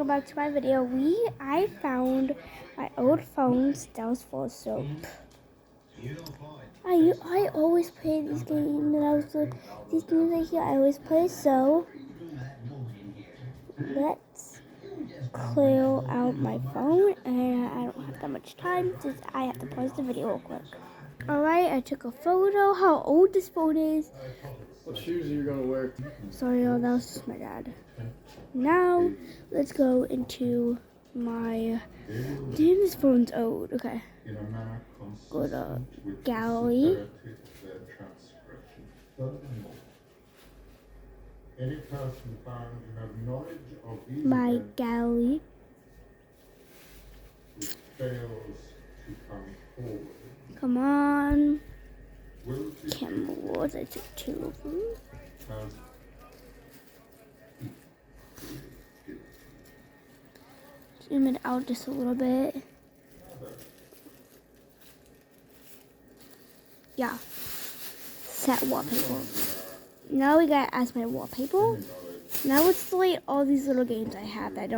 welcome back to my video. I found my old phone that was full of soap. I always play this game these games right here. I always play, so let's clear out my phone, and I don't have that much time since I have to pause the video real quick. Alright, I took a photo how old this phone is. What shoes are you gonna wear? Sorry, that was just my dad. Now, let's go into my... Damn, this phone's old. Okay. Go to gallery. My gallery. Come on. Cameras, I took 2 of them. Zoom it out just a little bit. Yeah. Set wallpaper. Now we gotta add my wallpaper. Now let's delete all these little games I have that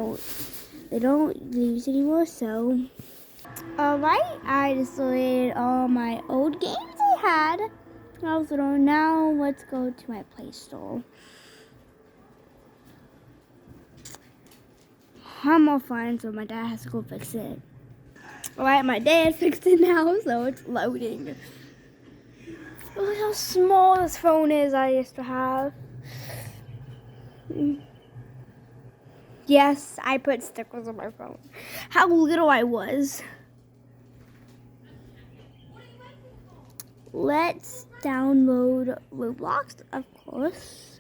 they don't use anymore, so. Alright, I just deleted all my old games I had when I was little. Now let's go to my Play Store. I'm all fine, so my dad has to go fix it. Alright, my dad fixed it now, so it's loading. Look how small this phone is I used to have. Yes, I put stickers on my phone. How little I was. Let's download Roblox, of course.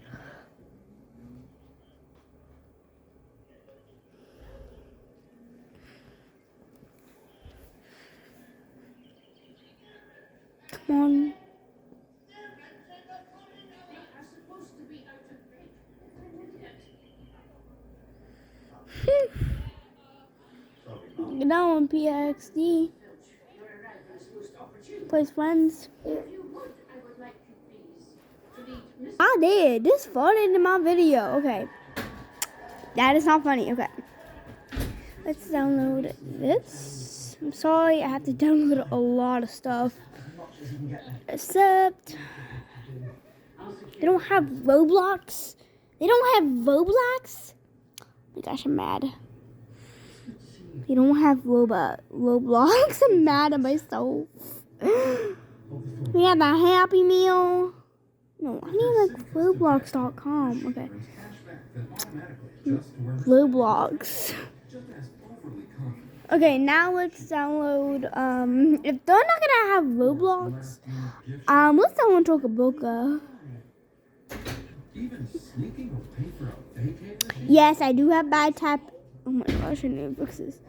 Come on. Get on PXD. Plays friends. I did. This fun into my video. Okay. That is not funny. Okay. Let's download this. I'm sorry, I have to download a lot of stuff. Except they don't have Roblox. They don't have Roblox. Oh my gosh, I'm mad. They don't have Roblox. I'm mad at myself. We have a Happy Meal. No, I need like Roblox.com. Okay. Roblox. Okay, now let's download. If they're not gonna have Roblox, let's download Toca Boca. Yes, I do have bad tap. Oh my gosh, I need to fix this.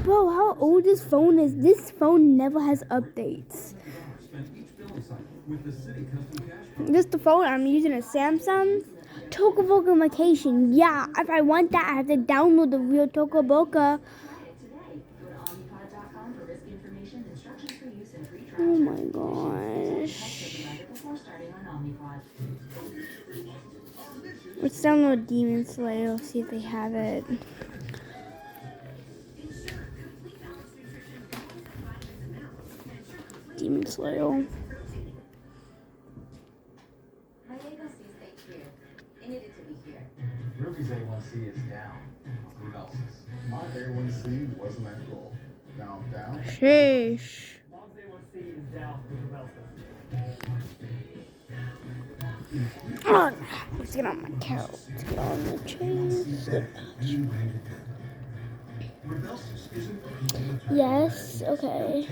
Bro, how old this phone is? This phone never has updates. This the phone I'm using, a Samsung. Toca Boca location. Yeah, if I want that, I have to download the real Toca Boca. Oh my gosh. Let's download Demon Slayer, see if they have it. Demon Slayer. Ruby's A1C is down. What else? My A1C wasn't that goal. Now down. Sheesh. Mom's A1C is down. Let's get on my couch. Let's get on the chains. Yes, okay.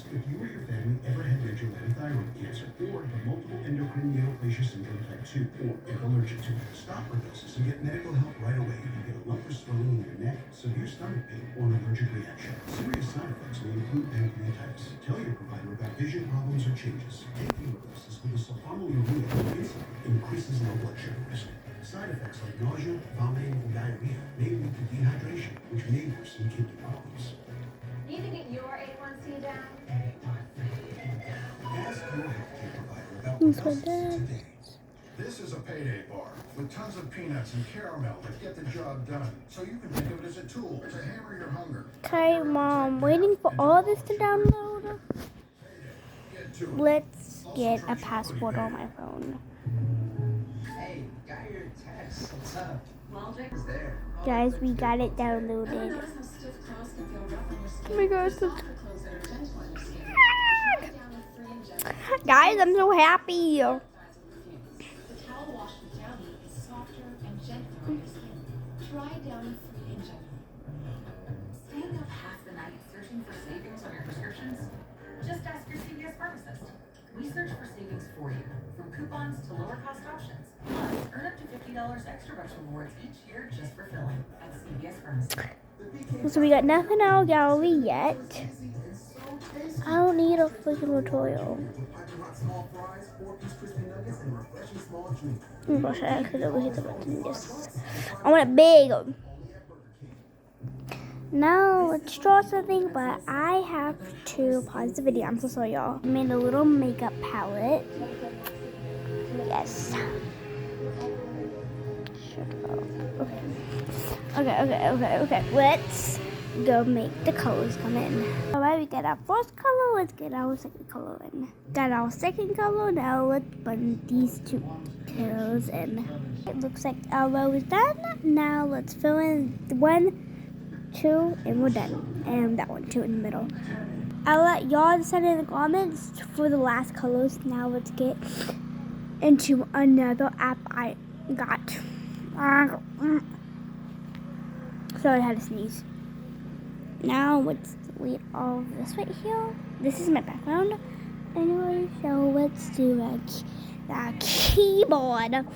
If you or your family ever had major thyroid cancer, or have multiple endocrine neoplasia syndrome type 2, or if allergic to it, stop Rybelsus and get medical help right away if you get a lump or swelling in your neck, severe stomach pain, or an allergic reaction. Serious side effects may include pancreatitis. Tell your provider about vision problems or changes. Taking Rybelsus with a sulfonylurea insulin increases low blood sugar risk. Side effects like nausea, vomiting, and diarrhea may lead to dehydration, which may worsen kidney problems. Need to get your A1C down? Ask your healthcare provider about Who's my Rybelsus dad? today. This is a payday bar with tons of peanuts and caramel that get the job done. So you can think of it as a tool to hammer your hunger. Okay, Mom, waiting for all this to download. Get to it. Let's get a passport on my phone. Hey, got your text. What's up? Well, Jake, Is there? Guys, we got it downloaded. notice how stiff clothes can feel rough on your skin? Oh my gosh, There's softer clothes that are gentle on your skin. Try down with free and gentle. Guys, I'm so happy. The towel wash with Downy is softer and gentler on your skin. Try Downy free and gentle. Staying up half the night searching for savings on your prescriptions? Just ask your CVS pharmacist. We search for savings for you, from coupons to lower cost options. Plus, earn up to $50 extra bucks rewards each year just for filling at CVS Pharmacy. So we got nothing out of gallery yet. I don't need a freaking tutorial. Oh my gosh, I could overhit the button. Yes. I want it big. Now let's draw something, but I have to pause the video. I'm so sorry, y'all. I made a little makeup palette. Yes. Shut up. Okay. Let's go make the colors come in. Alright, we got our first color. Let's get our second color in. Got our second color. Now let's blend these two colors in. It looks like our row is done. Now let's fill in the 1, 2, and we're done. And that one too in the middle. I'll let y'all decide in the comments for the last colors. Now let's get into another app I got. Sorry, I had to sneeze. Now let's delete all of this right here. This is my background. Anyway, so let's do the keyboard.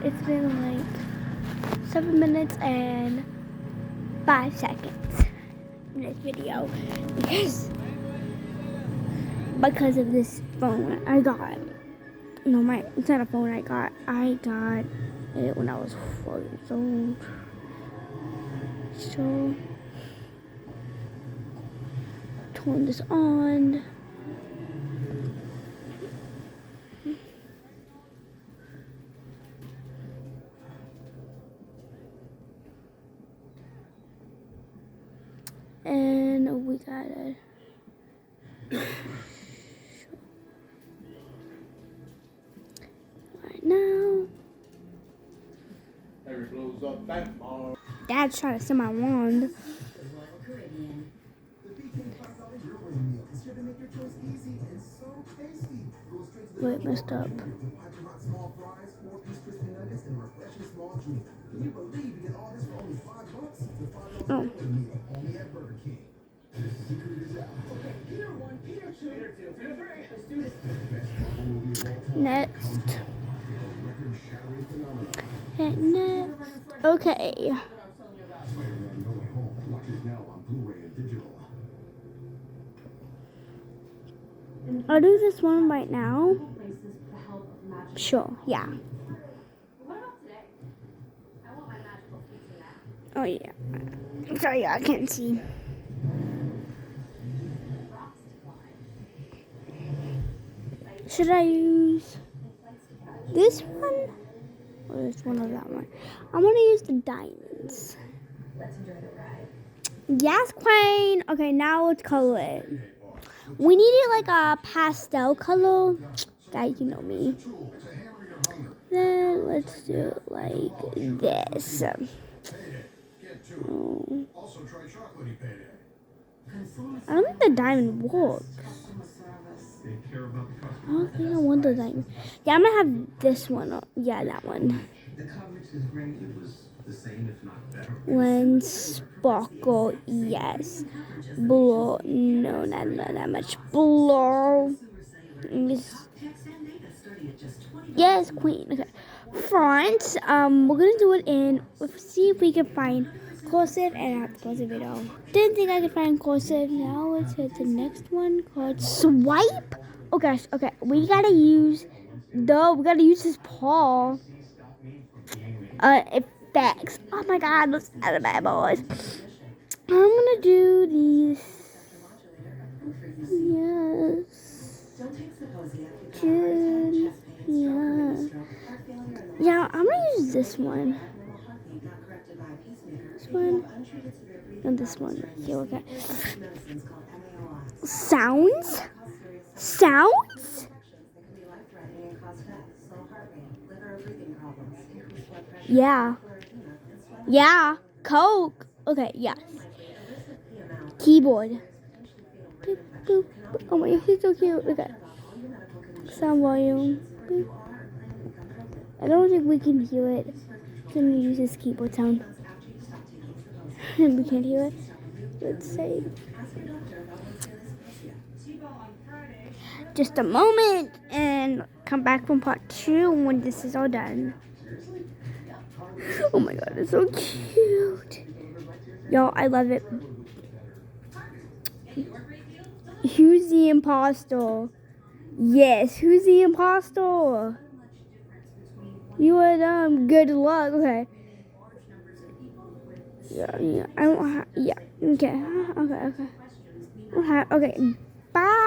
It's been like 7 minutes and 5 seconds in this video because of this phone I got. No, it's not a phone I got it when I was 4 years old. So turn this on. And we gotta right now. Dad's trying to send my wand. Wait, messed up. Oh. Next. Okay. I'll do this one right now. Sure, yeah. What about today? I want my magical pizza now. Oh, yeah. I'm sorry, I can't see. Should I use this one or this one or that one? I'm gonna use the diamonds. Let's enjoy the ride. Yes, Queen. Okay, now let's color it. We needed like a pastel color. Guys, you know me. Then let's do it like this. Oh. I don't think the diamond works. I don't think I want the diamond. Yeah, I'm gonna have this one. Yeah, that one. The coverage is great. It was the same, if not better. One sparkle, yes. Blue, no, not that much. Blue. Yes, Queen. Okay. Front. We're gonna do it in. Let's see if we can find cursive and I have to pause the video. Didn't think I could find cursive. Now let's hit the next one called swipe. Oh gosh. Okay, we gotta use his paw. Effects. Oh my God, those are bad boys. I'm gonna do these. Yes. Don't take Zeposia if you've got a heart attack, Good. chest pain, Yeah. stroke, heart failure, and Yeah, I'm gonna use this one. abnormal heartbeat not corrected by a pacemaker. This If you one. have untreated severe breathing And this problems one. during Here, your okay. sleep, there's some medicines called MAOIs. Sounds? Cause serious side Sounds? infections that can be life-threatening and cause death, slow heart rate, liver or breathing problems, increased blood pressure, Yeah. ocular edema, and swelling. Yeah. Coke. Okay, yes. Unlikely, a risk of PML, Keyboard. potentially fatal Boop, brain infection, boop. cannot be Oh my god, he's so cute. Look at about all your medical conditions, sound volume. or Boop. you are planning to become pregnant. I don't think we can hear it. So I'm gonna use this keyboard sound. Months after you stop taking Zeposia, And we can't hear it. Let's say ask your doctor about once daily Zeposia. just a moment and come back from part 2 when this is all done. Oh my god, it's so cute. Y'all, I love it. Who's the imposter? Yes, who's the imposter? You are dumb. Good luck. Okay. Yeah. I don't have. Yeah. Okay. Okay. Okay. Okay. Bye.